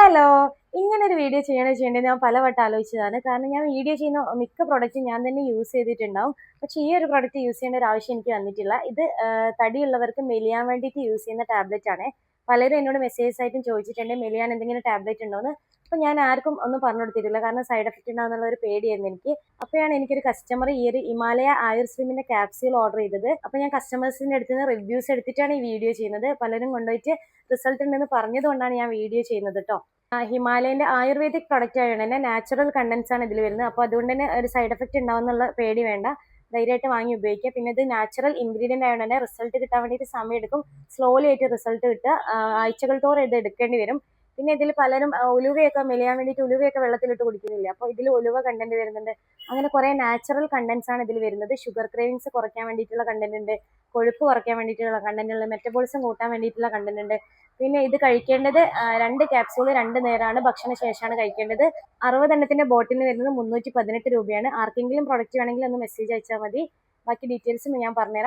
Hello, ഇങ്ങനൊരു video ചെയ്യേണ്ടത് ഞാൻ പലവട്ടം ആലോചിച്ചതാണ്. കാരണം ഞാൻ വീഡിയോ ചെയ്യുന്ന മിക്ക പ്രൊഡക്റ്റും ഞാൻ തന്നെ യൂസ് ചെയ്തിട്ടുണ്ടാവും. പക്ഷേ ഈ ഒരു പ്രൊഡക്റ്റ് യൂസ് ചെയ്യേണ്ട ഒരു ആവശ്യം എനിക്ക് വന്നിട്ടില്ല. ഇത് തടിയുള്ളവർക്ക് മെലിയാൻ വേണ്ടിയിട്ട് യൂസ് ചെയ്യുന്ന ടാബ്ലറ്റ് ആണ്. പലരും എന്നോട് മെസ്സേജസ് ആയിട്ടും ചോദിച്ചിട്ടുണ്ട് മെലിയാൻ എന്തെങ്കിലും ടാബ്ലറ്റ് ഉണ്ടോയെന്ന്. അപ്പോൾ ഞാൻ ആർക്കും ഒന്നും പറഞ്ഞു കൊടുത്തിട്ടില്ല. കാരണം സൈഡ് എഫക്റ്റ് ഉണ്ടാകുന്നുള്ള ഒരു പേടിയായിരുന്നു എനിക്ക്. അപ്പോഴാണ് എനിക്കൊരു കസ്റ്റമർ ഈ ഒരു ഹിമാലയ ആയുർസ്ലിമിന്റെ ക്യാപ്സ്യൂൾ ഓർഡർ ചെയ്തത്. അപ്പോൾ ഞാൻ കസ്റ്റമേഴ്സിന്റെ അടുത്ത് നിന്ന് റിവ്യൂസ് എടുത്തിട്ടാണ് ഈ വീഡിയോ ചെയ്യുന്നത്. പലരും കൊണ്ടുപോയിട്ട് റിസൾട്ട് ഉണ്ടെന്ന് പറഞ്ഞതുകൊണ്ടാണ് ഞാൻ വീഡിയോ ചെയ്യുന്നത് കേട്ടോ. ഹിമാലയന്റെ ആയുർവേദിക് പ്രൊഡക്റ്റ് ആയതുകൊണ്ട് തന്നെ നാച്ചുറൽ കണ്ടൻസ് ആണ് ഇതിൽ വരുന്നത്. അപ്പോൾ അതുകൊണ്ട് തന്നെ ഒരു സൈഡ് എഫക്റ്റ് ഉണ്ടാവുന്നുള്ള പേടി വേണ്ട, ധൈര്യമായിട്ട് വാങ്ങി ഉപയോഗിക്കുക. പിന്നെ ഇത് നാച്ചുറൽ ഇൻഗ്രീഡിയൻ്റ് ആയതുകൊണ്ട് തന്നെ റിസൾട്ട് കിട്ടാൻ വേണ്ടിയിട്ട് സമയം എടുക്കും. സ്ലോലി ആയിട്ട് റിസൾട്ട് കിട്ടുക, ആഴ്ചകൾ തോറും ഇത് എടുക്കേണ്ടി വരും. പിന്നെ ഇതിൽ പലരും ഉലുവയൊക്കെ മെലിയാൻ വേണ്ടിയിട്ട് ഉലുവയൊക്കെ വെള്ളത്തിലിട്ട് കുടിക്കുന്നില്ല. അപ്പോൾ ഇതിൽ ഉലുവ കണ്ടന്റ് വരുന്നുണ്ട്. അങ്ങനെ കുറേ നാച്ചുറൽ കണ്ടൻസ് ആണ് ഇതിൽ വരുന്നത്. ഷുഗർ ക്രേവിങ്സ് കുറയ്ക്കാൻ വേണ്ടിയിട്ടുള്ള കണ്ടന്റ് ഉണ്ട്, കൊഴുപ്പ് കുറയ്ക്കാൻ വേണ്ടിയിട്ടുള്ള കണ്ടന്റ് ഉണ്ട്, മെറ്റബോളിസം കൂട്ടാൻ വേണ്ടിയിട്ടുള്ള കണ്ടന്റ് ഉണ്ട്. പിന്നെ ഇത് കഴിക്കേണ്ടത് 2 ക്യാപ്സൂൾ 2 നേരമാണ്, ഭക്ഷണ ശേഷമാണ് കഴിക്കേണ്ടത്. 60 എണ്ണത്തിന്റെ ബോട്ടിന് വരുന്നത് 318 രൂപയാണ്. ആർക്കെങ്കിലും പ്രൊഡക്റ്റ് വേണമെങ്കിൽ ഒന്ന് മെസ്സേജ് അയച്ചാൽ മതി. ബാക്കി ഡീറ്റെയിൽസും ഞാൻ പറഞ്ഞുതരാം.